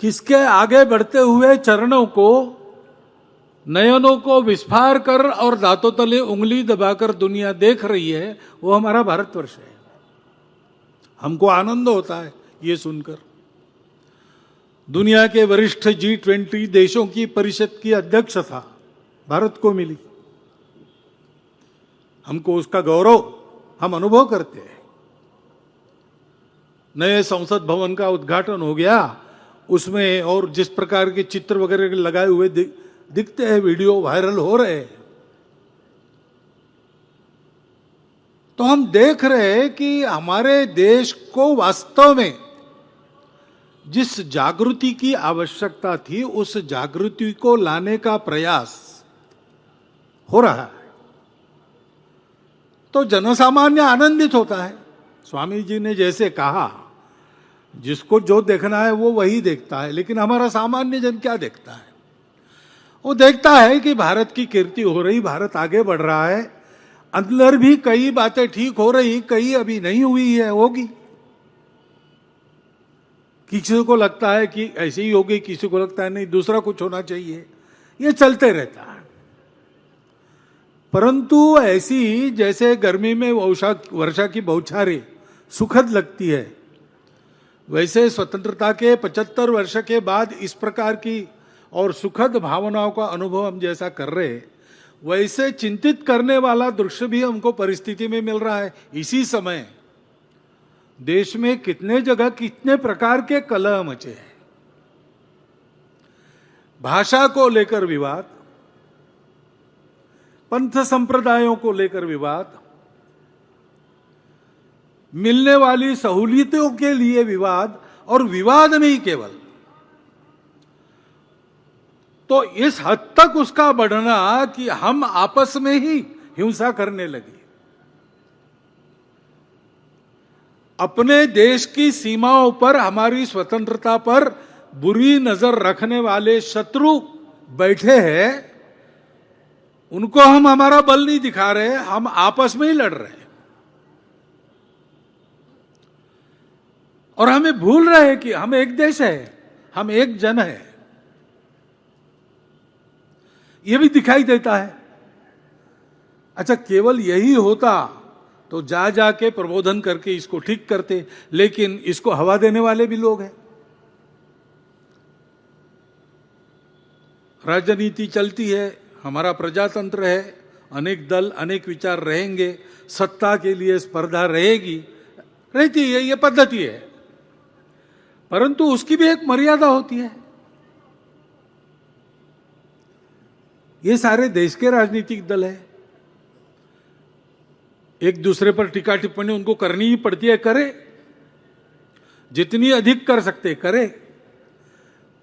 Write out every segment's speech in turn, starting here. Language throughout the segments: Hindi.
किसके आगे बढ़ते हुए चरणों को, नयनों को विस्फार कर और दांतों तले उंगली दबाकर दुनिया देख रही है, वो हमारा भारतवर्ष है। हमको आनंद होता है ये सुनकर। दुनिया के वरिष्ठ G20 देशों की परिषद की अध्यक्षता भारत को मिली। हमको उसका गौरव हम अनुभव करते हैं। नए संसद भवन का उद्घाटन हो गया, उसमें और जिस प्रकार के चित्र वगैरह लगाए हुए दिखते हैं, वीडियो वायरल हो रहे हैं, तो हम देख रहे हैं कि हमारे देश को वास्तव में जिस जागृति की आवश्यकता थी, उस जागृति को लाने का प्रयास हो रहा है। तो जनसामान्य आनंदित होता है। स्वामी जी ने जैसे कहा, जिसको जो देखना है वो वही देखता है, लेकिन हमारा सामान्य जन क्या देखता है? वो देखता है कि भारत की कीर्ति हो रही, भारत आगे बढ़ रहा है, अंदर भी कई बातें ठीक हो रही, कई अभी नहीं हुई है, होगी। किसी को लगता है कि ऐसे ही होगी, किसी को लगता है नहीं दूसरा कुछ होना चाहिए, ये चलते रहता है। परंतु ऐसी जैसे गर्मी में वर्षा की बौछारें सुखद लगती है, वैसे स्वतंत्रता के 75 वर्ष के बाद इस प्रकार की और सुखद भावनाओं का अनुभव हम जैसा कर रहे हैं, वैसे चिंतित करने वाला दृश्य भी हमको परिस्थिति में मिल रहा है। इसी समय देश में कितने जगह कितने प्रकार के कलह मचे हैं। भाषा को लेकर विवाद, पंथ संप्रदायों को लेकर विवाद, मिलने वाली सहूलियतों के लिए विवाद, और विवाद नहीं केवल, तो इस हद तक उसका बढ़ना कि हम आपस में ही हिंसा करने लगे। अपने देश की सीमाओं पर हमारी स्वतंत्रता पर बुरी नजर रखने वाले शत्रु बैठे हैं, उनको हम हमारा बल नहीं दिखा रहे, हम आपस में ही लड़ रहे हैं। और हमें भूल रहे हैं कि हम एक देश है, हम एक जन है। यह भी दिखाई देता है। अच्छा, केवल यही होता तो जा जाके प्रबोधन करके इसको ठीक करते, लेकिन इसको हवा देने वाले भी लोग हैं। राजनीति चलती है, हमारा प्रजातंत्र है, अनेक दल अनेक विचार रहेंगे, सत्ता के लिए स्पर्धा रहेगी, रहती है, ये पद्धति है। परंतु उसकी भी एक मर्यादा होती है। ये सारे देश के राजनीतिक दल है, एक दूसरे पर टीका टिप्पणी उनको करनी ही पड़ती है, करे, जितनी अधिक कर सकते करे,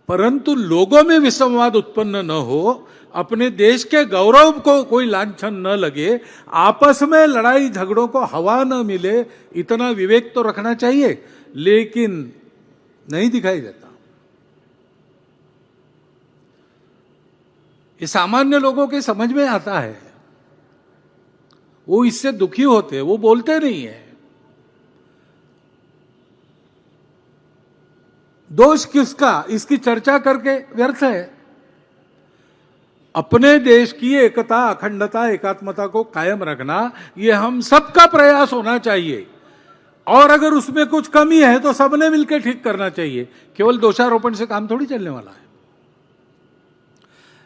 परंतु लोगों में विसंवाद उत्पन्न न हो, अपने देश के गौरव को कोई लांछन न लगे, आपस में लड़ाई झगड़ों को हवा न मिले, इतना विवेक तो रखना चाहिए, लेकिन नहीं दिखाई देता। ये सामान्य लोगों के समझ में आता है, वो इससे दुखी होते हैं, वो बोलते नहीं है। दोष किसका, इसकी चर्चा करके व्यर्थ है। अपने देश की एकता, अखंडता, एकात्मता को कायम रखना, ये हम सबका प्रयास होना चाहिए। और अगर उसमें कुछ कमी है तो सबने मिलकर ठीक करना चाहिए। केवल दोषारोपण से काम थोड़ी चलने वाला है।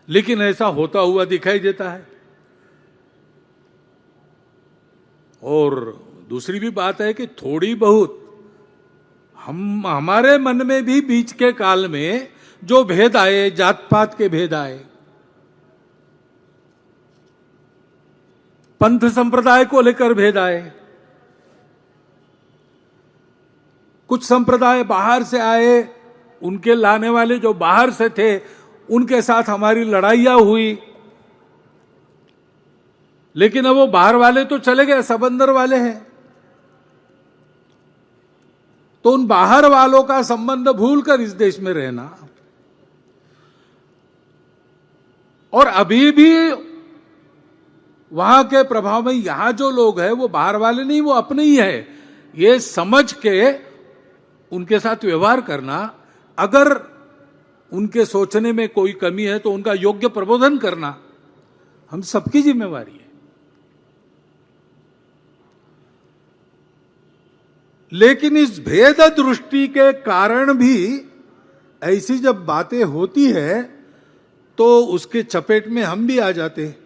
लेकिन ऐसा होता हुआ दिखाई देता है। और दूसरी भी बात है कि थोड़ी बहुत हमारे मन में भी बीच के काल में जो भेद आए, जात पात के भेद आए, पंथ संप्रदाय को लेकर भेद आए, कुछ संप्रदाय बाहर से आए, उनके लाने वाले जो बाहर से थे उनके साथ हमारी लड़ाइयां हुई, लेकिन अब वो बाहर वाले तो चले गए, सब अंदर वाले हैं। तो उन बाहर वालों का संबंध भूलकर इस देश में रहना, और अभी भी वहां के प्रभाव में यहां जो लोग हैं वो बाहर वाले नहीं, वो अपने ही है, ये समझ के उनके साथ व्यवहार करना। अगर उनके सोचने में कोई कमी है तो उनका योग्य प्रबोधन करना हम सबकी जिम्मेवारी है। लेकिन इस भेद दृष्टि के कारण भी ऐसी जब बातें होती है तो उसके चपेट में हम भी आ जाते हैं।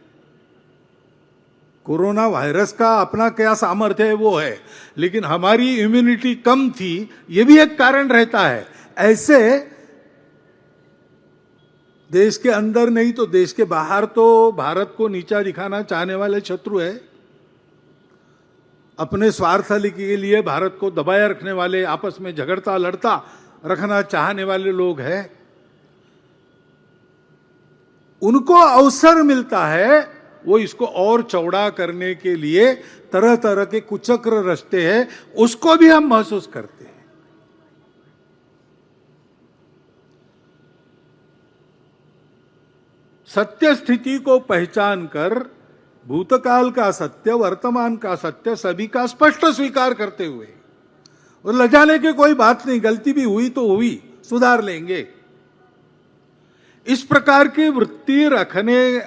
कोरोना वायरस का अपना क्या सामर्थ्य है वो है, लेकिन हमारी इम्यूनिटी कम थी, ये भी एक कारण रहता है। ऐसे देश के अंदर नहीं तो देश के बाहर तो भारत को नीचा दिखाना चाहने वाले शत्रु है, अपने स्वार्थ के लिए भारत को दबाए रखने वाले, आपस में झगड़ता लड़ता रखना चाहने वाले लोग हैं। उनको अवसर मिलता है, वो इसको और चौड़ा करने के लिए तरह तरह के कुचक्र रचते हैं, उसको भी हम महसूस करते हैं। सत्य स्थिति को पहचान कर भूतकाल का सत्य, वर्तमान का सत्य सभी का स्पष्ट स्वीकार करते हुए, और लजाने की कोई बात नहीं, गलती भी हुई तो हुई, सुधार लेंगे, इस प्रकार की वृत्ति रखने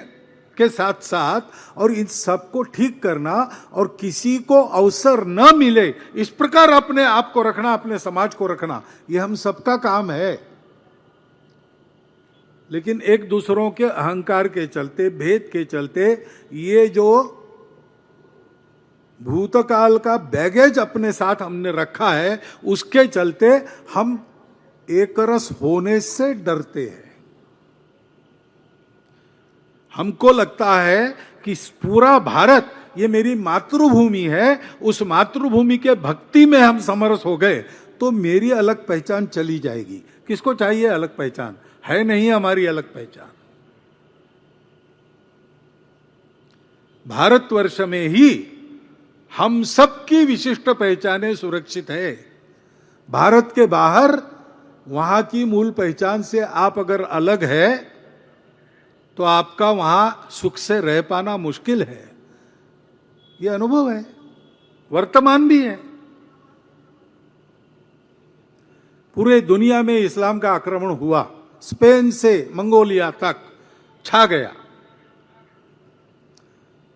के साथ साथ और इन सबको ठीक करना और किसी को अवसर न मिले इस प्रकार अपने आप को रखना, अपने समाज को रखना, यह हम सबका काम है। लेकिन एक दूसरों के अहंकार के चलते, भेद के चलते, ये जो भूतकाल का बैगेज अपने साथ हमने रखा है, उसके चलते हम एकरस होने से डरते हैं। हमको लगता है कि पूरा भारत ये मेरी मातृभूमि है, उस मातृभूमि के भक्ति में हम समरस हो गए तो मेरी अलग पहचान चली जाएगी। किसको चाहिए अलग पहचान? है नहीं हमारी अलग पहचान। भारतवर्ष में ही हम सबकी विशिष्ट पहचानें सुरक्षित है। भारत के बाहर वहां की मूल पहचान से आप अगर अलग है तो आपका वहां सुख से रह पाना मुश्किल है। यह अनुभव है, वर्तमान भी है। पूरे दुनिया में इस्लाम का आक्रमण हुआ, स्पेन से मंगोलिया तक छा गया।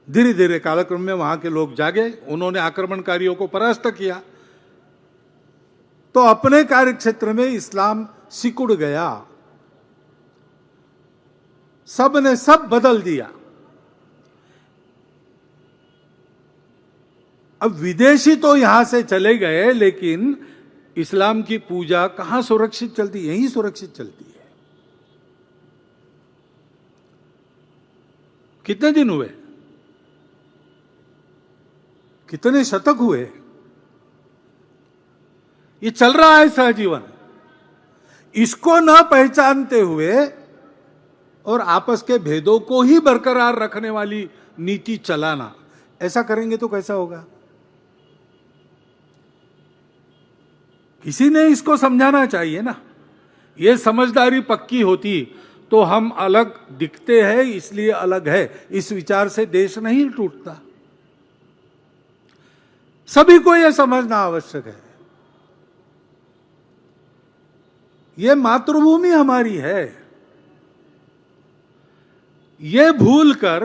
धीरे धीरे कालक्रम में वहां के लोग जागे, उन्होंने आक्रमणकारियों को परास्त किया, तो अपने कार्यक्षेत्र में इस्लाम सिकुड़ गया। सब ने सब बदल दिया। अब विदेशी तो यहां से चले गए, लेकिन इस्लाम की पूजा कहां सुरक्षित चलती? यहीं सुरक्षित चलती है। कितने दिन हुए, कितने शतक हुए, ये चल रहा है सहजीवन। इसको न पहचानते हुए और आपस के भेदों को ही बरकरार रखने वाली नीति चलाना, ऐसा करेंगे तो कैसा होगा? किसी ने इसको समझाना चाहिए ना। ये समझदारी पक्की होती तो हम अलग दिखते हैं इसलिए अलग है, इस विचार से देश नहीं टूटता। सभी को यह समझना आवश्यक है। यह मातृभूमि हमारी है। ये भूल कर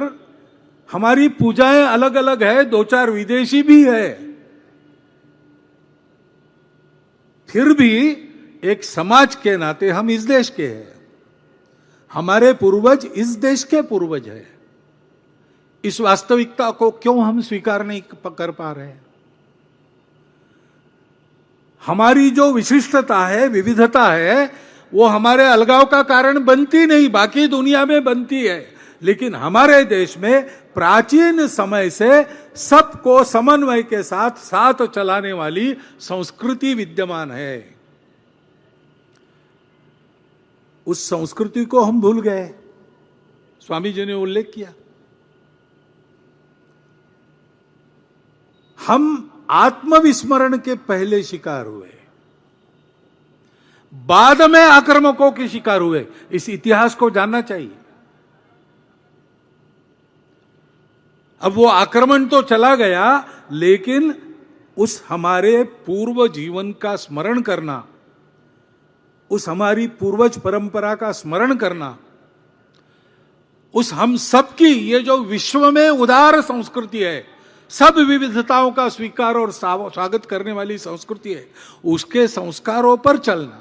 हमारी पूजाएं अलग अलग है, दो चार विदेशी भी है, फिर भी एक समाज के नाते हम इस देश के हैं। हमारे पूर्वज इस देश के पूर्वज हैं। इस वास्तविकता को क्यों हम स्वीकार नहीं कर पा रहे हैं? हमारी जो विशिष्टता है, विविधता है, वो हमारे अलगाव का कारण बनती नहीं, बाकी दुनिया में बनती है। लेकिन हमारे देश में प्राचीन समय से सबको समन्वय के साथ साथ चलाने वाली संस्कृति विद्यमान है। उस संस्कृति को हम भूल गए। स्वामी जी ने उल्लेख किया, हम आत्मविस्मरण के पहले शिकार हुए, बाद में आक्रामकों के शिकार हुए। इस इतिहास को जानना चाहिए। अब वो आक्रमण तो चला गया, लेकिन उस हमारे पूर्व जीवन का स्मरण करना, उस हमारी पूर्वज परंपरा का स्मरण करना, उस हम सबकी ये जो विश्व में उदार संस्कृति है, सब विविधताओं का स्वीकार और स्वागत करने वाली संस्कृति है, उसके संस्कारों पर चलना।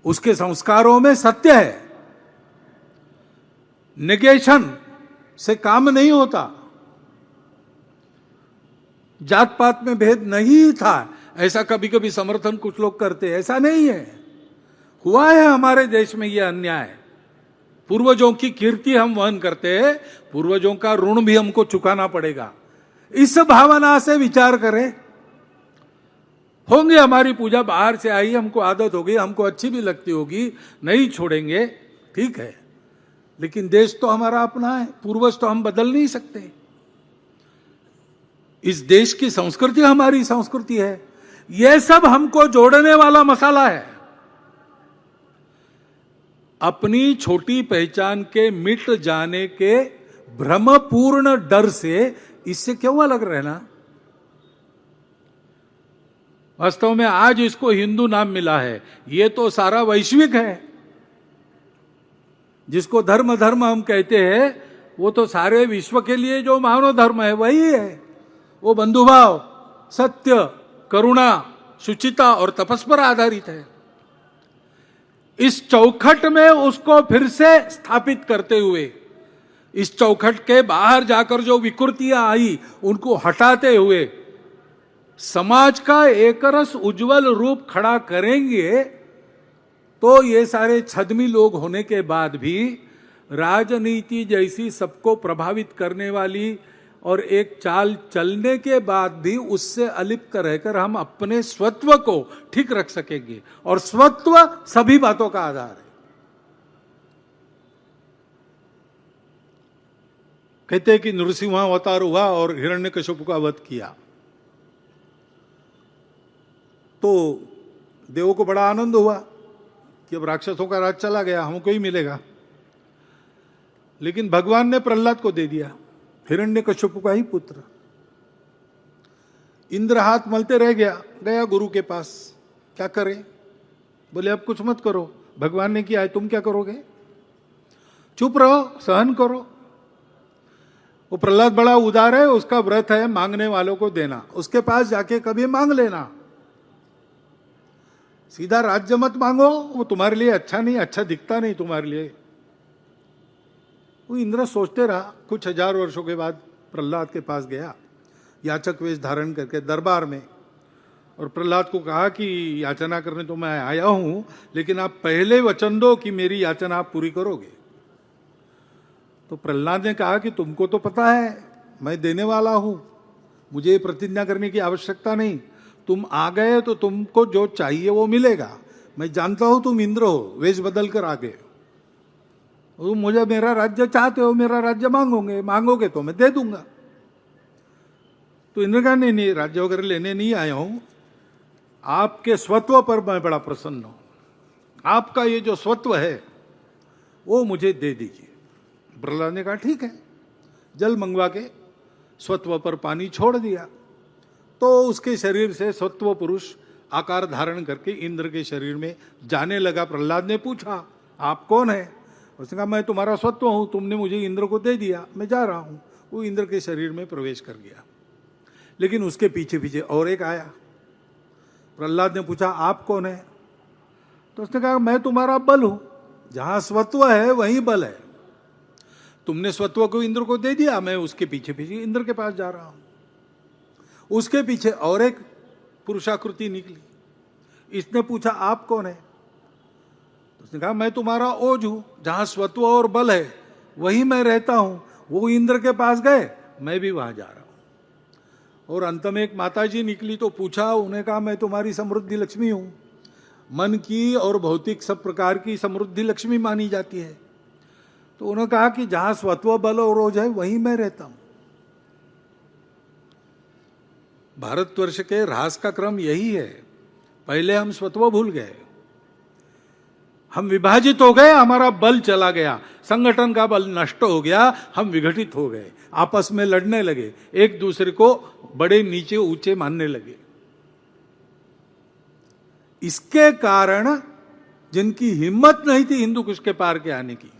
उसके संस्कारों में सत्य है, नेगेशन से काम नहीं होता। जात पात में भेद नहीं था, ऐसा कभी कभी समर्थन कुछ लोग करते, ऐसा नहीं है। हुआ है हमारे देश में यह अन्याय। पूर्वजों की कीर्ति हम वहन करते हैं, पूर्वजों का ऋण भी हमको चुकाना पड़ेगा। इस भावना से विचार करें। होंगे हमारी पूजा बाहर से आई, हमको आदत होगी, हमको अच्छी भी लगती होगी, नहीं छोड़ेंगे, ठीक है, लेकिन देश तो हमारा अपना है, पूर्वज तो हम बदल नहीं सकते। इस देश की संस्कृति हमारी संस्कृति है, यह सब हमको जोड़ने वाला मसाला है। अपनी छोटी पहचान के मिट जाने के भ्रमपूर्ण डर से इससे क्यों अलग रहना? वास्तव में आज इसको हिंदू नाम मिला है, ये तो सारा वैश्विक है। जिसको धर्म धर्म हम कहते हैं, वो तो सारे विश्व के लिए जो मानव धर्म है वही है। वो बंधुभाव, सत्य, करुणा, शुचिता और तपस पर आधारित है। इस चौखट में उसको फिर से स्थापित करते हुए, इस चौखट के बाहर जाकर जो विकृतियां आई उनको हटाते हुए समाज का एकरस उज्जवल रूप खड़ा करेंगे, तो ये सारे छद्मी लोग होने के बाद भी राजनीति जैसी सबको प्रभावित करने वाली और एक चाल चलने के बाद भी उससे अलिप्त रहकर हम अपने स्वत्व को ठीक रख सकेंगे। और स्वत्व सभी बातों का आधार है। कहते हैं कि नृसिंह अवतार हुआ और हिरण्यकशिपु का वध किया, तो देवों को बड़ा आनंद हुआ कि अब राक्षसों का राज चला गया, हमको ही मिलेगा। लेकिन भगवान ने प्रहलाद को दे दिया, हिरण्यकशिपु का ही पुत्र। इंद्र हाथ मलते रह गया गुरु के पास, क्या करे? बोले अब कुछ मत करो, भगवान ने किया है, तुम क्या करोगे? चुप रहो, सहन करो। वो प्रहलाद बड़ा उदार है, उसका व्रत है मांगने वालों को देना। उसके पास जाके कभी मांग लेना, सीधा राज्य मत मांगो, वो तुम्हारे लिए अच्छा नहीं, अच्छा दिखता नहीं तुम्हारे लिए। वो इंद्र सोचते रहा। कुछ हजार वर्षों के बाद प्रहलाद के पास गया, याचक वेश धारण करके दरबार में, और प्रहलाद को कहा कि याचना करने तो मैं आया हूं, लेकिन आप पहले वचन दो कि मेरी याचना आप पूरी करोगे। तो प्रहलाद ने कहा कि तुमको तो पता है मैं देने वाला हूं, मुझे प्रतिज्ञा करने की आवश्यकता नहीं। तुम आ गए तो तुमको जो चाहिए वो मिलेगा। मैं जानता हूं तुम इंद्र हो, वेश बदल कर आ गए, तुम मुझे मेरा राज्य चाहते हो, मेरा राज्य मांगोगे तो मैं दे दूंगा। तो इंद्र कहा नहीं, राज्य वगैरह लेने नहीं आया हूं, आपके स्वत्व पर मैं बड़ा प्रसन्न हूं, आपका ये जो स्वत्व है वो मुझे दे दीजिए। प्रहलाद ने कहा ठीक है। जल मंगवा के स्वत्व पर पानी छोड़ दिया, तो उसके शरीर से स्वत्व पुरुष आकार धारण करके इंद्र के शरीर में जाने लगा। प्रहलाद ने पूछा आप कौन है? उसने कहा मैं तुम्हारा स्वत्व हूं, तुमने मुझे इंद्र को दे दिया, मैं जा रहा हूं। वो इंद्र के शरीर में प्रवेश कर गया। लेकिन उसके पीछे पीछे और एक आया। प्रहलाद ने पूछा आप कौन है? तो उसने कहा मैं तुम्हारा बल हूं, जहां स्वत्व है वहीं बल है। तुमने स्वत्व को इंद्र को दे दिया, मैं उसके पीछे पीछे इंद्र के पास जा रहा हूं। उसके पीछे और एक पुरुषाकृति निकली। इसने पूछा आप कौन है? उसने कहा मैं तुम्हारा ओज हूं, जहां स्वत्व और बल है वहीं मैं रहता हूं। वो इंद्र के पास गए, मैं भी वहां जा रहा हूं। और अंत में एक माताजी निकली, तो पूछा, उन्हें कहा मैं तुम्हारी समृद्धि लक्ष्मी हूं, मन की और भौतिक सब प्रकार की समृद्धि लक्ष्मी मानी जाती है। तो उन्होंने कहा कि जहां स्वत्व बल और ओज है वहीं मैं रहता हूं। भारतवर्ष के ह्रास का क्रम यही है। पहले हम स्वत्व भूल गए, हम विभाजित हो गए, हमारा बल चला गया, संगठन का बल नष्ट हो गया, हम विघटित हो गए, आपस में लड़ने लगे, एक दूसरे को बड़े नीचे ऊंचे मानने लगे। इसके कारण जिनकी हिम्मत नहीं थी हिंदू कुश के पार के आने की,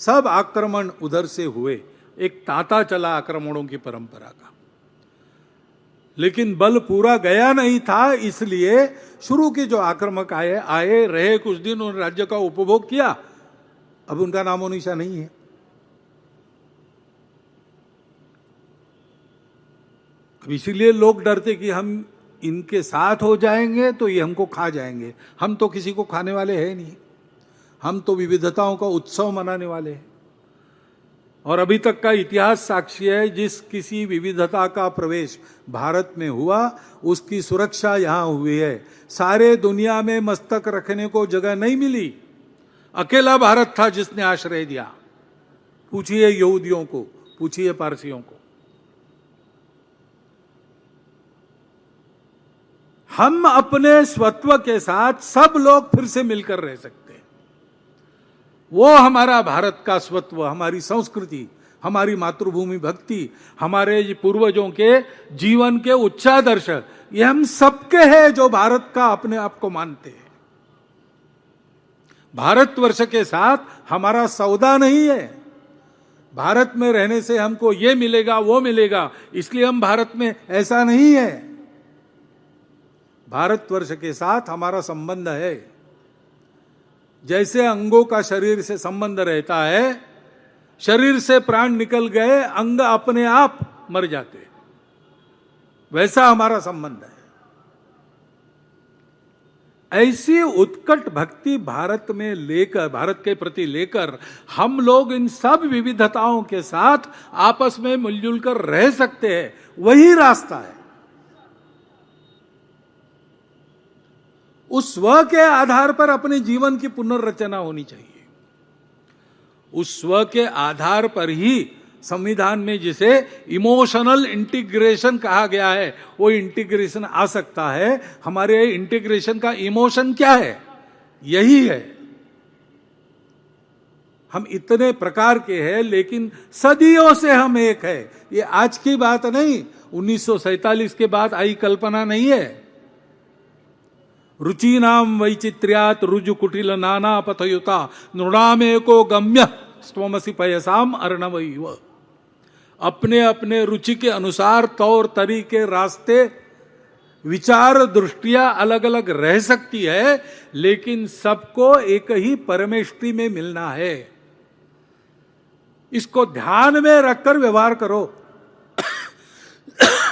सब आक्रमण उधर से हुए। एक तांता चला आक्रमणों की परंपरा का, लेकिन बल पूरा गया नहीं था, इसलिए शुरू के जो आक्रमक आए रहे कुछ दिन, उन राज्य का उपभोग किया, अब उनका नामो निशा नहीं है। अब इसीलिए लोग डरते कि हम इनके साथ हो जाएंगे तो ये हमको खा जाएंगे। हम तो किसी को खाने वाले हैं नहीं, हम तो विविधताओं का उत्सव मनाने वाले हैं। और अभी तक का इतिहास साक्षी है, जिस किसी विविधता का प्रवेश भारत में हुआ उसकी सुरक्षा यहां हुई है। सारे दुनिया में मस्तक रखने को जगह नहीं मिली, अकेला भारत था जिसने आश्रय दिया। पूछिए यहूदियों को, पूछिए पारसियों को। हम अपने स्वत्व के साथ सब लोग फिर से मिलकर रह सकते हैं। वो हमारा भारत का स्वत्व, हमारी संस्कृति, हमारी मातृभूमि भक्ति, हमारे पूर्वजों के जीवन के उच्चादर्श, ये हम सबके हैं जो भारत का अपने आप को मानते हैं। भारतवर्ष के साथ हमारा सौदा नहीं है। भारत में रहने से हमको ये मिलेगा वो मिलेगा इसलिए हम भारत में, ऐसा नहीं है। भारतवर्ष के साथ हमारा संबंध है। जैसे अंगों का शरीर से संबंध रहता है, शरीर से प्राण निकल गए अंग अपने आप मर जाते, वैसा हमारा संबंध है। ऐसी उत्कट भक्ति भारत में लेकर, भारत के प्रति लेकर हम लोग इन सब विविधताओं के साथ आपस में मिलजुल कर रह सकते हैं, वही रास्ता है। उस स्व के आधार पर अपने जीवन की पुनर्रचना होनी चाहिए। उस स्व के आधार पर ही संविधान में जिसे इमोशनल इंटीग्रेशन कहा गया है, वो इंटीग्रेशन आ सकता है। हमारे इंटीग्रेशन का इमोशन क्या है? यही है। हम इतने प्रकार के हैं लेकिन सदियों से हम एक है। ये आज की बात नहीं, 1947 के बाद आई कल्पना नहीं है। रुचिनाम वैचित्र्यात रुजु कुटिल नाना पथयुता नृणामेको गम्य स्वमसि पयसाम अर्णवैव। अपने अपने रुचि के अनुसार तौर तरीके, रास्ते, विचार, दृष्टियां अलग अलग रह सकती है, लेकिन सबको एक ही परमेष्टि में मिलना है। इसको ध्यान में रखकर व्यवहार करो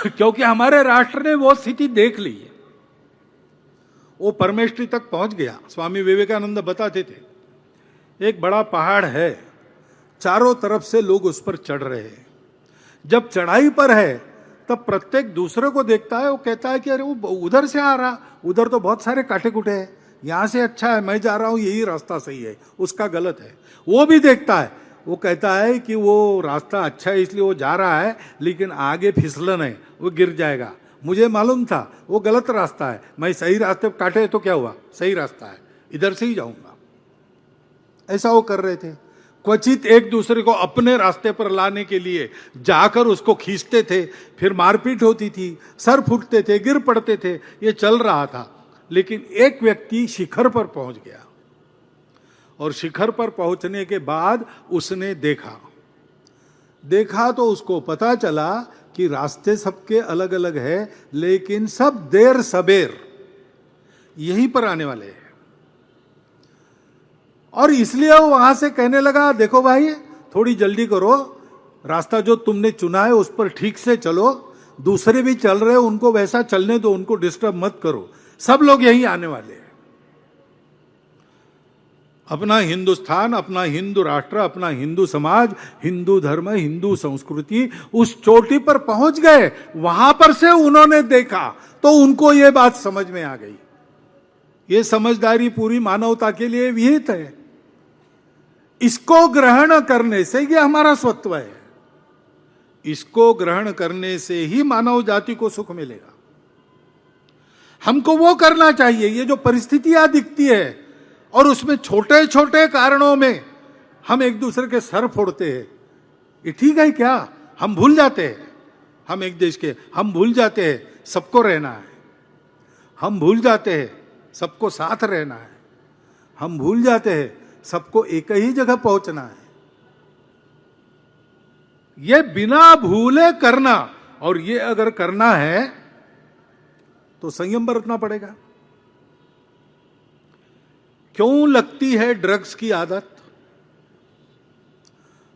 क्योंकि हमारे राष्ट्र ने वो स्थिति देख ली है, वो परमेष्टि तक पहुंच गया। स्वामी विवेकानंद बताते थे, एक बड़ा पहाड़ है, चारों तरफ से लोग उस पर चढ़ रहे हैं। जब चढ़ाई पर है तब प्रत्येक दूसरे को देखता है, वो कहता है कि अरे वो उधर से आ रहा, उधर तो बहुत सारे कांटे कुटे हैं, यहां से अच्छा है, मैं जा रहा हूं, यही रास्ता सही है, उसका गलत है। वो भी देखता है, वो कहता है कि वो रास्ता अच्छा है इसलिए वो जा रहा है, लेकिन आगे फिसलन है, वो गिर जाएगा। मुझे मालूम था वो गलत रास्ता है, मैं सही रास्ते पर काटे तो क्या हुआ, सही रास्ता है, इधर से ही जाऊंगा। ऐसा वो कर रहे थे। क्वचित एक दूसरे को अपने रास्ते पर लाने के लिए जाकर उसको खींचते थे, फिर मारपीट होती थी, सर फूटते थे, गिर पड़ते थे, ये चल रहा था। लेकिन एक व्यक्ति शिखर पर पहुंच गया और शिखर पर पहुंचने के बाद उसने देखा तो उसको पता चला कि रास्ते सबके अलग अलग है, लेकिन सब देर सबेर यहीं पर आने वाले हैं। और इसलिए वो वहां से कहने लगा, देखो भाई थोड़ी जल्दी करो, रास्ता जो तुमने चुना है उस पर ठीक से चलो, दूसरे भी चल रहे हो उनको वैसा चलने दो, उनको डिस्टर्ब मत करो, सब लोग यहीं आने वाले हैं। अपना हिंदुस्तान, अपना हिंदू राष्ट्र, अपना हिंदू समाज, हिंदू धर्म, हिंदू संस्कृति उस चोटी पर पहुंच गए। वहां पर से उन्होंने देखा तो उनको ये बात समझ में आ गई। ये समझदारी पूरी मानवता के लिए विहित है। इसको ग्रहण करने से ये हमारा स्वत्व है, इसको ग्रहण करने से ही मानव जाति को सुख मिलेगा। हमको वो करना चाहिए। ये जो परिस्थितियां दिखती है और उसमें छोटे छोटे कारणों में हम एक दूसरे के सर फोड़ते हैं, ये ठीक है क्या? हम भूल जाते हैं, हम एक देश के, हम भूल जाते हैं सबको रहना है, हम भूल जाते हैं सबको साथ रहना है। हम भूल जाते हैं सबको एक ही जगह पहुंचना है। ये बिना भूले करना, और ये अगर करना है तो संयम बरतना पड़ेगा। क्यों लगती है ड्रग्स की आदत?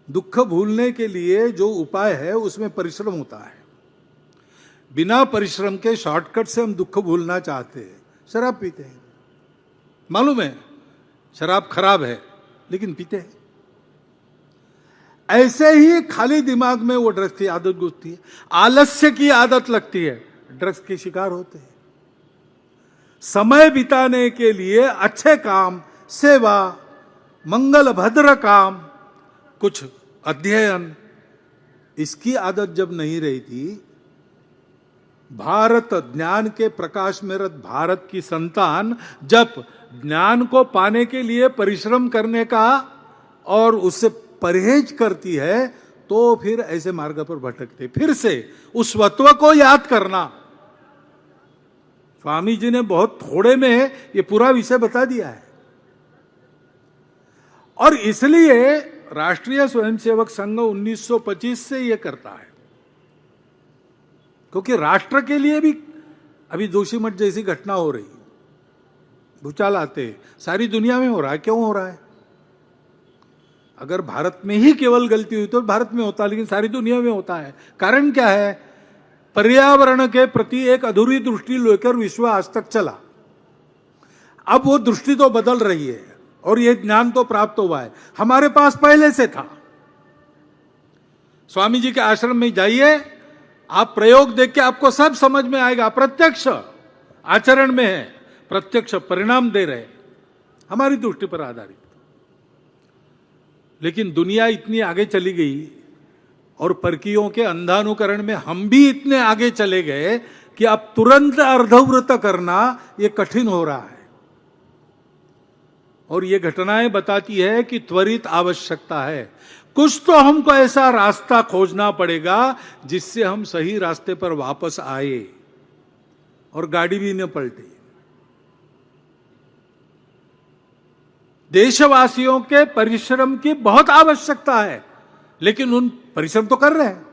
दुख भूलने के लिए जो उपाय है उसमें परिश्रम होता है। बिना परिश्रम के शॉर्टकट से हम दुख भूलना चाहते हैं, शराब पीते हैं। मालूम है शराब खराब है लेकिन पीते हैं। ऐसे ही खाली दिमाग में वो ड्रग्स की आदत घुसती है। आलस्य की आदत लगती है, ड्रग्स के शिकार होते हैं। समय बिताने के लिए अच्छे काम, सेवा, मंगल भद्र काम, कुछ अध्ययन, इसकी आदत जब नहीं रही थी, भारत ज्ञान के प्रकाश में रत भारत की संतान जब ज्ञान को पाने के लिए परिश्रम करने का और उससे परहेज करती है तो फिर ऐसे मार्ग पर भटकते। फिर से उस तत्व को याद करना। स्वामी जी ने बहुत थोड़े में ये पूरा विषय बता दिया है। और इसलिए राष्ट्रीय स्वयंसेवक संघ 1925 से ये करता है, क्योंकि राष्ट्र के लिए भी अभी जोशीमठ जैसी घटना हो रही, भूचाल आते, सारी दुनिया में हो रहा है। क्यों हो रहा है? अगर भारत में ही केवल गलती हुई तो भारत में होता, लेकिन सारी दुनिया में होता है। कारण क्या है? पर्यावरण के प्रति एक अधूरी दृष्टि लेकर विश्व आज तक चला। अब वो दृष्टि तो बदल रही है और ये ज्ञान तो प्राप्त हुआ है, हमारे पास पहले से था। स्वामी जी के आश्रम में जाइए, आप प्रयोग देख के आपको सब समझ में आएगा। प्रत्यक्ष आचरण में है, प्रत्यक्ष परिणाम दे रहे, हमारी दृष्टि पर आधारित। लेकिन दुनिया इतनी आगे चली गई और परकीयों के अंधानुकरण में हम भी इतने आगे चले गए कि अब तुरंत अर्धव्रत करना यह कठिन हो रहा है। और ये घटनाएं बताती है कि त्वरित आवश्यकता है। कुछ तो हमको ऐसा रास्ता खोजना पड़ेगा जिससे हम सही रास्ते पर वापस आए और गाड़ी भी न पलटे। देशवासियों के परिश्रम की बहुत आवश्यकता है, लेकिन उन परिश्रम तो कर रहे हैं।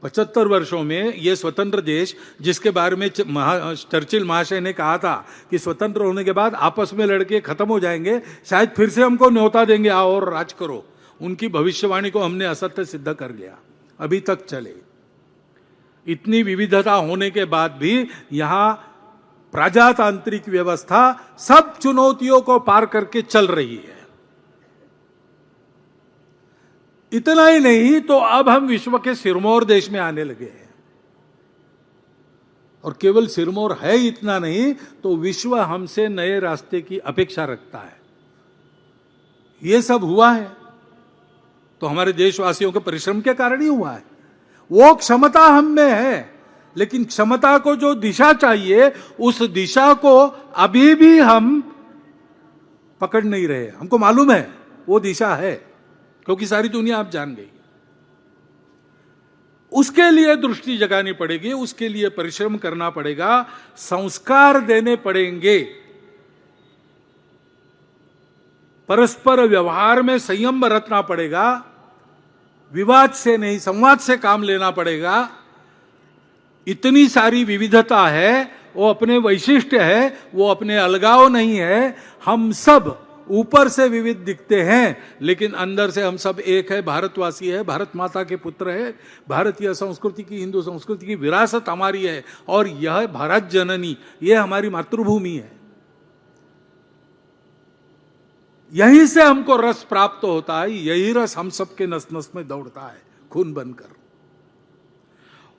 75 वर्षों में ये स्वतंत्र देश, जिसके बारे में चर्चिल महाशय ने कहा था कि स्वतंत्र होने के बाद आपस में लड़के खत्म हो जाएंगे, शायद फिर से हमको न्योता देंगे, आओ और राज करो। उनकी भविष्यवाणी को हमने असत्य सिद्ध कर लिया। अभी तक चले। इतनी विविधता होने के बाद भी यहां प्रजातांत्रिक व्यवस्था सब चुनौतियों को पार करके चल रही है। इतना ही नहीं तो अब हम विश्व के सिरमौर देश में आने लगे हैं। और केवल सिरमौर है इतना नहीं तो विश्व हमसे नए रास्ते की अपेक्षा रखता है। यह सब हुआ है तो हमारे देशवासियों के परिश्रम के कारण ही हुआ है। वो क्षमता हम में है, लेकिन क्षमता को जो दिशा चाहिए उस दिशा को अभी भी हम पकड़ नहीं रहे। हमको मालूम है वो दिशा है, क्योंकि सारी दुनिया आप जान गई। उसके लिए दृष्टि जगानी पड़ेगी, उसके लिए परिश्रम करना पड़ेगा, संस्कार देने पड़ेंगे, परस्पर व्यवहार में संयम बरतना पड़ेगा, विवाद से नहीं संवाद से काम लेना पड़ेगा। इतनी सारी विविधता है, वो अपने वैशिष्ट्य है, वो अपने अलगाव नहीं है। हम सब ऊपर से विविध दिखते हैं, लेकिन अंदर से हम सब एक है, भारतवासी है, भारत माता के पुत्र है। भारतीय संस्कृति की, हिंदू संस्कृति की विरासत हमारी है और यह भारत जननी, यह हमारी मातृभूमि है। यहीं से हमको रस प्राप्त होता है, यही रस हम सबके नस नस में दौड़ता है, खून बनकर।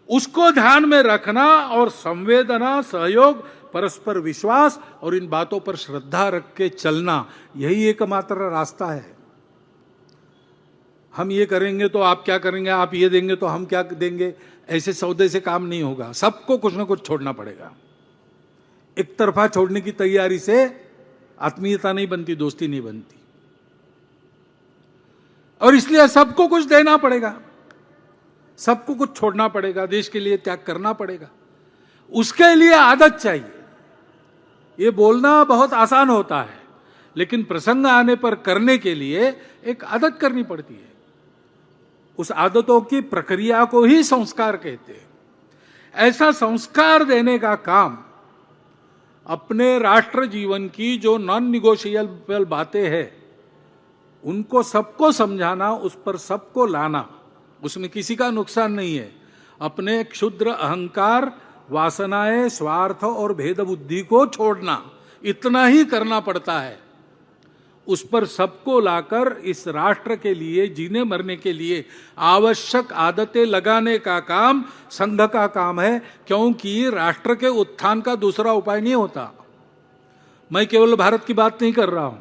उसको ध्यान में रखना और संवेदना, सहयोग, परस्पर विश्वास और इन बातों पर श्रद्धा रख के चलना, यही एकमात्र रास्ता है। हम ये करेंगे तो आप क्या करेंगे, आप ये देंगे तो हम क्या देंगे, ऐसे सौदे से काम नहीं होगा। सबको कुछ ना कुछ छोड़ना पड़ेगा। एक तरफा छोड़ने की तैयारी से आत्मीयता नहीं बनती, दोस्ती नहीं बनती। और इसलिए सबको कुछ देना पड़ेगा, सबको कुछ छोड़ना पड़ेगा, देश के लिए त्याग करना पड़ेगा। उसके लिए आदत चाहिए। ये बोलना बहुत आसान होता है, लेकिन प्रसंग आने पर करने के लिए एक आदत करनी पड़ती है। उस आदतों की प्रक्रिया को ही संस्कार कहते हैं। ऐसा संस्कार देने का काम अपने राष्ट्र जीवन की जो नॉन निगोशिएबल बातें हैं उनको सबको समझाना, उस पर सबको लाना, उसमें किसी का नुकसान नहीं है। अपने क्षुद्र अहंकार, वासनाएं, स्वार्थ और भेद बुद्धि को छोड़ना, इतना ही करना पड़ता है। उस पर सबको लाकर इस राष्ट्र के लिए, जीने मरने के लिए आवश्यक आदतें लगाने का काम संघ का काम है, क्योंकि राष्ट्र के उत्थान का दूसरा उपाय नहीं होता। मैं केवल भारत की बात नहीं कर रहा हूं।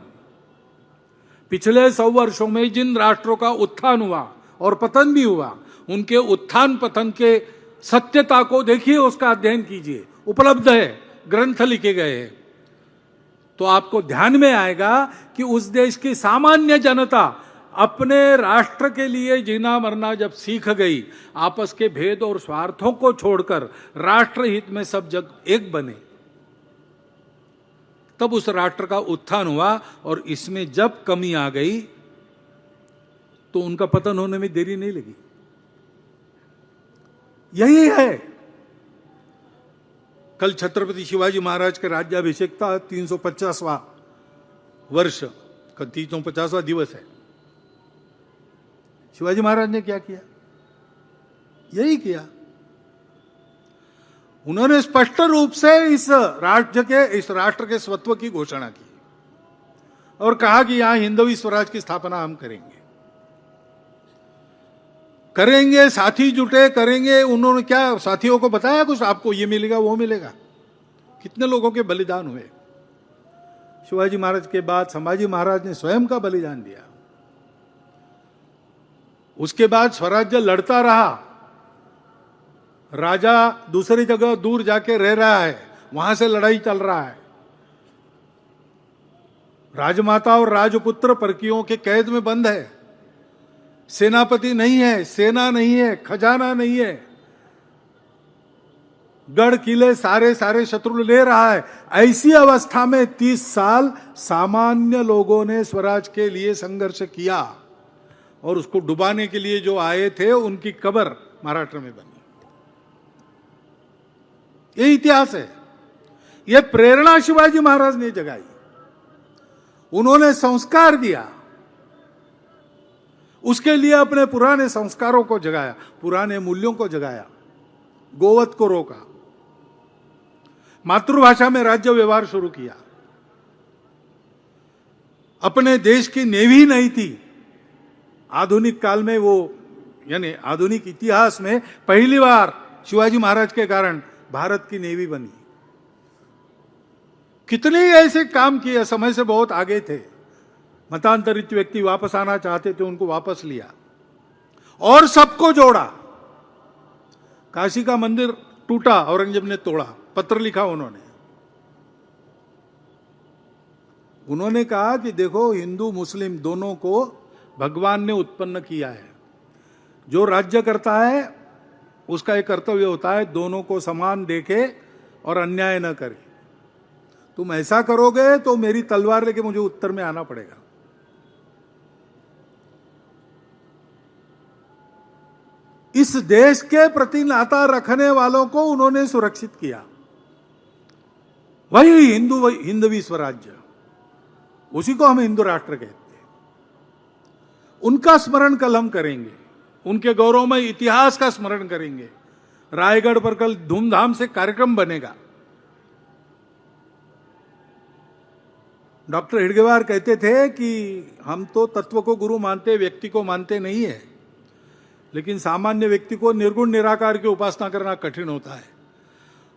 पिछले 100 वर्षों में जिन राष्ट्रों का उत्थान हुआ और पतन भी हुआ, उनके उत्थान पतन के सत्यता को देखिए, उसका अध्ययन कीजिए, उपलब्ध है, ग्रंथ लिखे गए हैं। तो आपको ध्यान में आएगा कि उस देश की सामान्य जनता अपने राष्ट्र के लिए जीना मरना जब सीख गई, आपस के भेद और स्वार्थों को छोड़कर राष्ट्र हित में सब जग एक बने, तब उस राष्ट्र का उत्थान हुआ। और इसमें जब कमी आ गई तो उनका पतन होने में देरी नहीं लगी। यही है। कल छत्रपति शिवाजी महाराज का राज्याभिषेक था, 350वां वर्ष, 350वां दिवस है। शिवाजी महाराज ने क्या किया? यही किया। उन्होंने स्पष्ट रूप से इस राष्ट्र के स्वत्व की घोषणा की और कहा कि यहां हिंदवी स्वराज की स्थापना हम करेंगे। साथी जुटे, करेंगे। उन्होंने क्या साथियों को बताया कुछ? आपको ये मिलेगा, वो मिलेगा। कितने लोगों के बलिदान हुए। शिवाजी महाराज के बाद संभाजी महाराज ने स्वयं का बलिदान दिया। उसके बाद स्वराज्य लड़ता रहा। राजा दूसरी जगह दूर जाके रह रहा है, वहां से लड़ाई चल रहा है। राजमाता और राजपुत्र परकियों के कैद में बंद है। सेनापति नहीं है, सेना नहीं है, खजाना नहीं है, गढ़ किले सारे शत्रु ले रहा है। ऐसी अवस्था में 30 साल सामान्य लोगों ने स्वराज के लिए संघर्ष किया और उसको डुबाने के लिए जो आए थे उनकी कब्र महाराष्ट्र में बनी। ये इतिहास है। ये प्रेरणा शिवाजी महाराज ने जगाई। उन्होंने संस्कार दिया, उसके लिए अपने पुराने संस्कारों को जगाया, पुराने मूल्यों को जगाया, गोवध को रोका, मातृभाषा में राज्य व्यवहार शुरू किया। अपने देश की नेवी नहीं थी आधुनिक काल में, वो यानी आधुनिक इतिहास में पहली बार शिवाजी महाराज के कारण भारत की नेवी बनी। कितने ऐसे काम किए, समय से बहुत आगे थे। मतांतरित व्यक्ति वापस आना चाहते थे, उनको वापस लिया और सबको जोड़ा। काशी का मंदिर टूटा, औरंगजेब ने तोड़ा, पत्र लिखा उन्होंने कहा कि देखो, हिंदू मुस्लिम दोनों को भगवान ने उत्पन्न किया है। जो राज्य करता है उसका एक कर्तव्य होता है दोनों को समान देखे और अन्याय न करे। तुम ऐसा करोगे तो मेरी तलवार लेके मुझे उत्तर में आना पड़ेगा। इस देश के प्रति नाता रखने वालों को उन्होंने सुरक्षित किया। वही हिंदवी स्वराज्य, उसी को हम हिंदू राष्ट्र कहते हैं। उनका स्मरण कल हम करेंगे, उनके गौरवमय इतिहास का स्मरण करेंगे। रायगढ़ पर कल धूमधाम से कार्यक्रम बनेगा। डॉक्टर हेडगेवार कहते थे कि हम तो तत्व को गुरु मानते, व्यक्ति को मानते नहीं है, लेकिन सामान्य व्यक्ति को निर्गुण निराकार की उपासना करना कठिन होता है।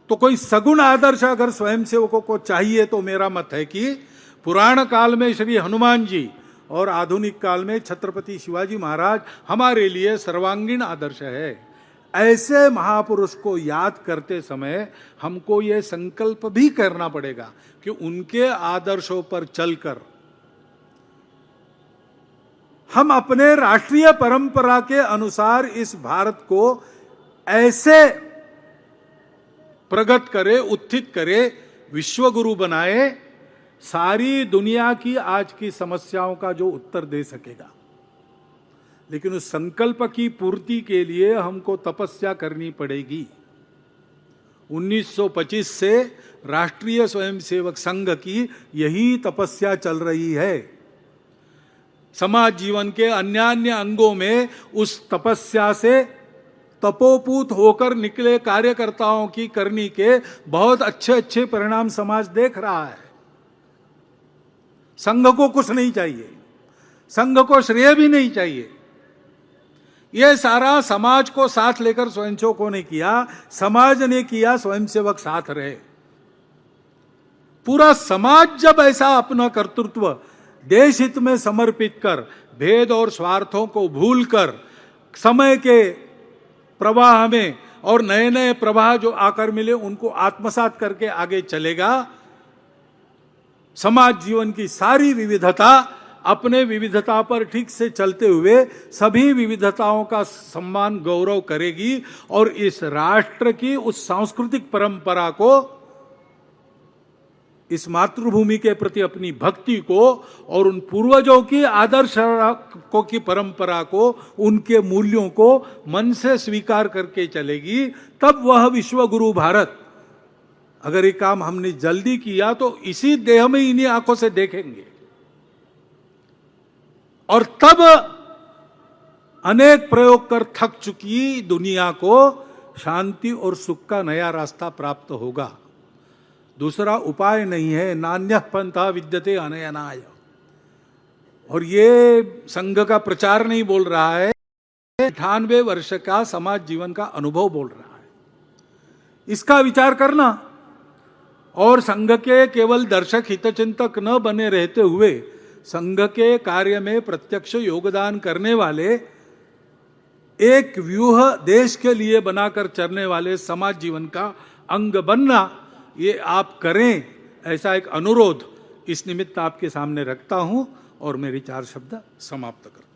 तो कोई सगुण आदर्श अगर स्वयंसेवकों को चाहिए तो मेरा मत है कि पुराण काल में श्री हनुमान जी और आधुनिक काल में छत्रपति शिवाजी महाराज हमारे लिए सर्वांगीण आदर्श है। ऐसे महापुरुष को याद करते समय हमको ये संकल्प भी करना पड़ेगा कि उनके आदर्शों पर चलकर हम अपने राष्ट्रीय परंपरा के अनुसार इस भारत को ऐसे प्रगत करे, उत्थित करे विश्व गुरु बनाए, सारी दुनिया की आज की समस्याओं का जो उत्तर दे सकेगा। लेकिन उस संकल्प की पूर्ति के लिए हमको तपस्या करनी पड़ेगी। 1925 से राष्ट्रीय स्वयंसेवक संघ की यही तपस्या चल रही है। समाज जीवन के अन्य अंगों में उस तपस्या से तपोपूत होकर निकले कार्यकर्ताओं की करनी के बहुत अच्छे अच्छे परिणाम समाज देख रहा है। संघ को कुछ नहीं चाहिए, संघ को श्रेय भी नहीं चाहिए। यह सारा समाज को साथ लेकर स्वयंसेवकों ने किया, समाज ने किया, स्वयंसेवक साथ रहे। पूरा समाज जब ऐसा अपना कर्तृत्व देश हित में समर्पित कर, भेद और स्वार्थों को भूलकर समय के प्रवाह में और नए नए प्रवाह जो आकर मिले उनको आत्मसात करके आगे चलेगा, समाज जीवन की सारी विविधता अपने विविधता पर ठीक से चलते हुए सभी विविधताओं का सम्मान गौरव करेगी और इस राष्ट्र की उस सांस्कृतिक परंपरा को, इस मातृभूमि के प्रति अपनी भक्ति को और उन पूर्वजों की आदर्श को की परंपरा को, उनके मूल्यों को मन से स्वीकार करके चलेगी। तब वह विश्व गुरु भारत, अगर ये काम हमने जल्दी किया तो इसी देह में इन्हीं आंखों से देखेंगे और तब अनेक प्रयोग कर थक चुकी दुनिया को शांति और सुख का नया रास्ता प्राप्त होगा। दूसरा उपाय नहीं है। नान्यः पंथा विद्यते अनयनाय। और ये संघ का प्रचार नहीं बोल रहा है, 98 वर्ष का समाज जीवन का अनुभव बोल रहा है। इसका विचार करना और संघ के केवल दर्शक हितचिंतक न बने रहते हुए संघ के कार्य में प्रत्यक्ष योगदान करने वाले, एक व्यूह देश के लिए बनाकर चलने वाले समाज जीवन का अंग बनना, ये आप करें, ऐसा एक अनुरोध इस निमित्त आपके सामने रखता हूं और मेरी 4 शब्द समाप्त करता हूं।